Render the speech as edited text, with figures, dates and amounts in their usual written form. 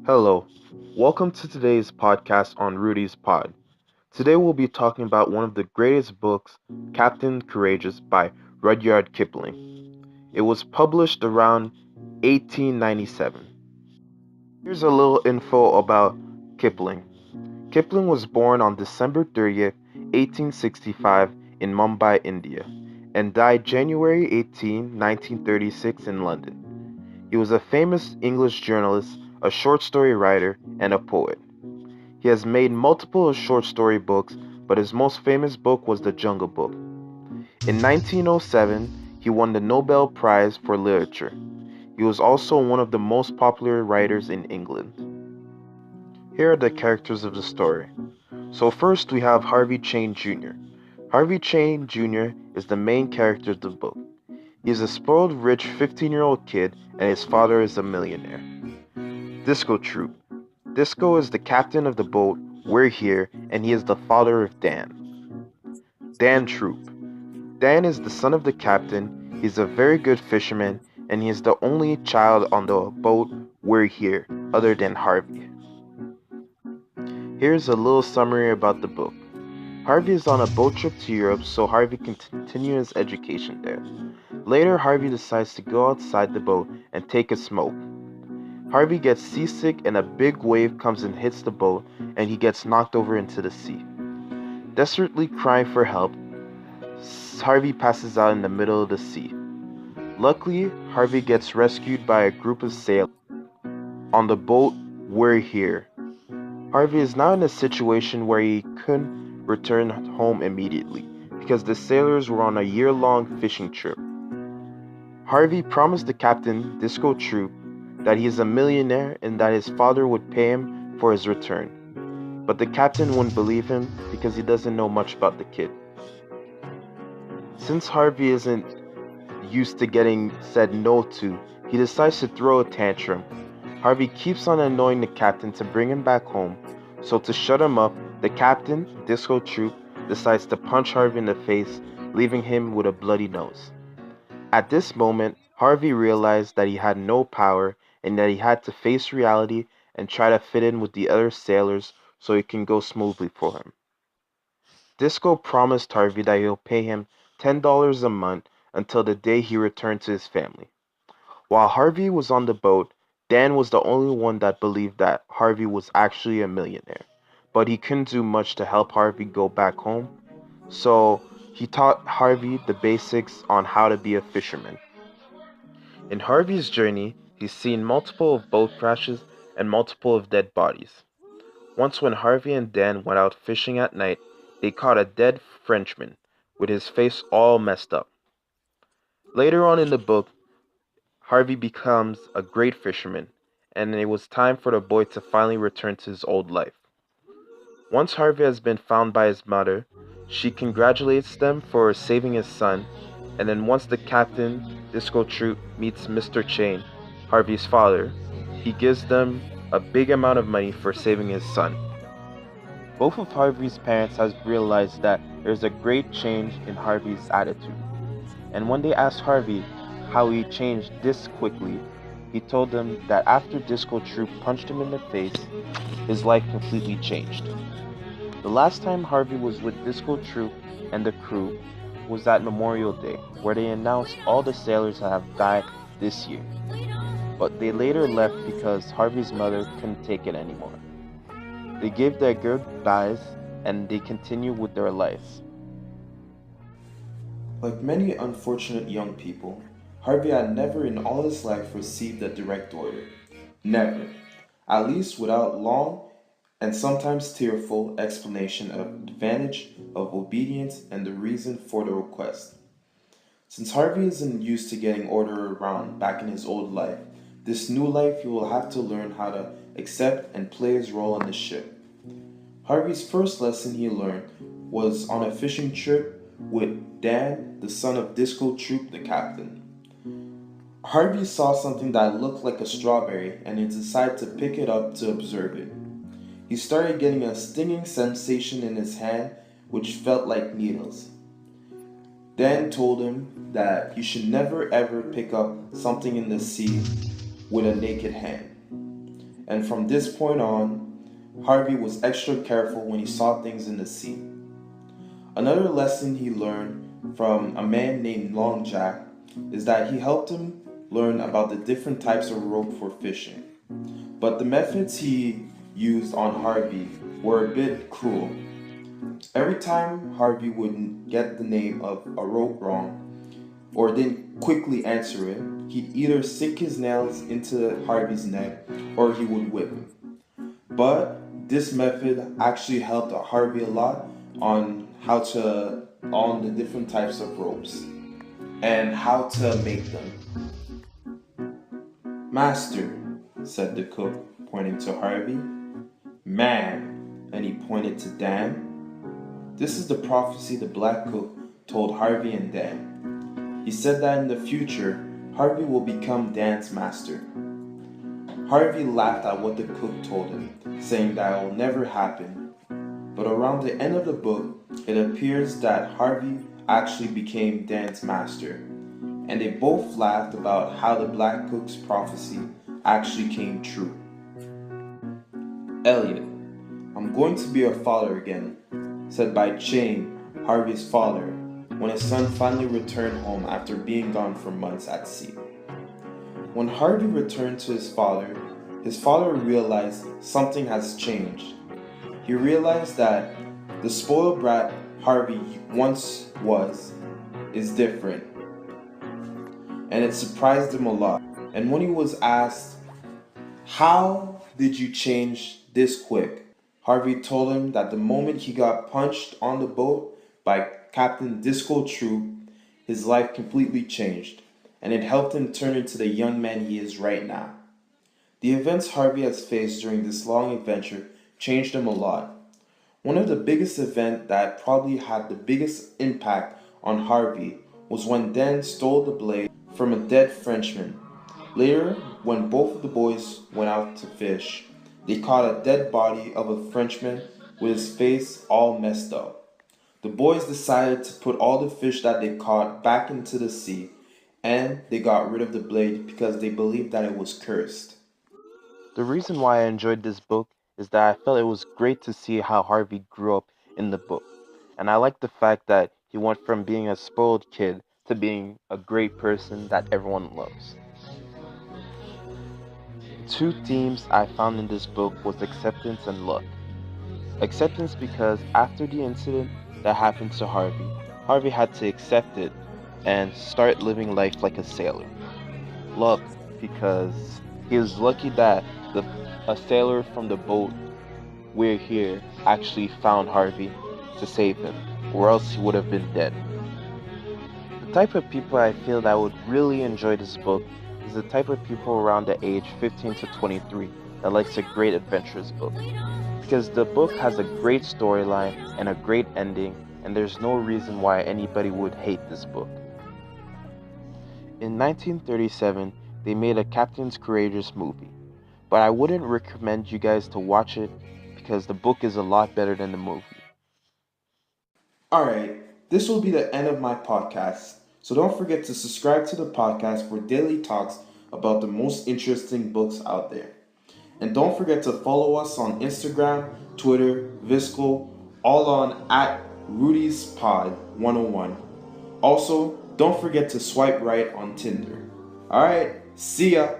Hello, welcome to today's podcast on Rudy's Pod. Today we'll be talking about one of the greatest books, Captain Courageous by Rudyard Kipling. It was published around 1897. Here's a little info about Kipling. Kipling was born on December 30th, 1865 in Mumbai, India, and died January 18, 1936 in London. He was a famous English journalist, a short story writer, and a poet. He has made multiple short story books, but his most famous book was The Jungle Book. In 1907, he won the Nobel Prize for Literature. He was also one of the most popular writers in England. Here are the characters of the story. So first we have Harvey Chain Jr. Harvey Chain Jr. is the main character of the book. He is a spoiled rich 15-year-old kid and his father is a millionaire. Disco Troop. Disco is the captain of the boat We're Here and he is the father of Dan. Dan Troop. Dan is the son of the captain, he's a very good fisherman, and he is the only child on the boat We're Here, other than Harvey. Here's a little summary about the book. Harvey is on a boat trip to Europe so Harvey can continue his education there. Later, Harvey decides to go outside the boat and take a smoke. Harvey gets seasick and a big wave comes and hits the boat and he gets knocked over into the sea. Desperately crying for help, Harvey passes out in the middle of the sea. Luckily, Harvey gets rescued by a group of sailors. On the boat, We're Here. Harvey is now in a situation where he couldn't return home immediately because the sailors were on a year-long fishing trip. Harvey promised the captain, Disco Troop, that he is a millionaire and that his father would pay him for his return. But the captain wouldn't believe him because he doesn't know much about the kid. Since Harvey isn't used to getting said no to, he decides to throw a tantrum. Harvey keeps on annoying the captain to bring him back home, so to shut him up, the captain, Disco Troop, decides to punch Harvey in the face, leaving him with a bloody nose. At this moment, Harvey realized that he had no power and that he had to face reality and try to fit in with the other sailors so it can go smoothly for him. Disco promised Harvey that he'll pay him $10 a month until the day he returned to his family. While Harvey was on the boat, Dan was the only one that believed that Harvey was actually a millionaire, but he couldn't do much to help Harvey go back home, so he taught Harvey the basics on how to be a fisherman. In Harvey's journey, he's seen multiple of boat crashes and multiple of dead bodies. Once when Harvey and Dan went out fishing at night, they caught a dead Frenchman with his face all messed up. Later on in the book, Harvey becomes a great fisherman, and it was time for the boy to finally return to his old life. Once Harvey has been found by his mother, she congratulates them for saving his son, and then once the captain, Disco Troop, meets Mr. Chain, Harvey's father, he gives them a big amount of money for saving his son. Both of Harvey's parents have realized that there's a great change in Harvey's attitude, and when they asked Harvey how he changed this quickly, he told them that after Disco Troop punched him in the face, his life completely changed. The last time Harvey was with Disco Troop and the crew was at Memorial Day, where they announced all the sailors that have died this year. But they later left because Harvey's mother couldn't take it anymore. They gave their goodbyes and they continued with their lives. Like many unfortunate young people, Harvey had never in all his life received a direct order. Never. At least without long and sometimes tearful explanation of advantage of obedience and the reason for the request. Since Harvey isn't used to getting order around back in his old life, this new life he will have to learn how to accept and play his role on the ship. Harvey's first lesson he learned was on a fishing trip with Dan, the son of Disco Troop, the captain. Harvey saw something that looked like a strawberry and he decided to pick it up to observe it. He started getting a stinging sensation in his hand which felt like needles. Dan told him that he should never ever pick up something in the sea with a naked hand. and from this point on, Harvey was extra careful when he saw things in the sea. Another lesson he learned from a man named Long Jack is that he helped him learn about the different types of rope for fishing. But the methods he used on Harvey were a bit cruel. Every time Harvey would get the name of a rope wrong or didn't quickly answer it, he'd either sink his nails into Harvey's neck or he would whip him. But this method actually helped Harvey a lot on on the different types of ropes and how to make them. "Master," said the cook, pointing to Harvey. "Man," and he pointed to Dan. This is the prophecy the black cook told Harvey and Dan. He said that in the future, Harvey will become Dan's master. Harvey laughed at what the cook told him, saying that it will never happen. But around the end of the book, it appears that Harvey actually became Dan's master, and they both laughed about how the black cook's prophecy actually came true. "Elliot, I'm going to be a father again," said Bai Chang, Harvey's father, when his son finally returned home after being gone for months at sea. When Harvey returned to his father realized something has changed. He realized that the spoiled brat Harvey once was is different, and it surprised him a lot. And when he was asked, "How did you change this quick?" Harvey told him that the moment he got punched on the boat by Captain Disco True, his life completely changed, and it helped him turn into the young man he is right now. The events Harvey has faced during this long adventure changed him a lot. One of the biggest events that probably had the biggest impact on Harvey was when Dan stole the blade from a dead Frenchman. Later, when both of the boys went out to fish, they caught a dead body of a Frenchman with his face all messed up. The boys decided to put all the fish that they caught back into the sea, and they got rid of the blade because they believed that it was cursed. The reason why I enjoyed this book is that I felt it was great to see how Harvey grew up in the book. And I like the fact that he went from being a spoiled kid to being a great person that everyone loves. Two themes I found in this book was acceptance and luck. Acceptance because after the incident that happened to Harvey, Harvey had to accept it and start living life like a sailor. Luck because he was lucky that the a sailor from the boat We're Here actually found Harvey to save him, or else he would have been dead. The type of people I feel that would really enjoy this book is the type of people around the age 15 to 23 that likes a great adventurous book. Because the book has a great storyline and a great ending, and there's no reason why anybody would hate this book. In 1937, they made a Captain's Courageous movie, but I wouldn't recommend you guys to watch it because the book is a lot better than the movie. Alright, this will be the end of my podcast, so don't forget to subscribe to the podcast for daily talks about the most interesting books out there. And don't forget to follow us on Instagram, Twitter, Visco, all on at Rudy's Pod 101. Also, don't forget to swipe right on Tinder. Alright, see ya!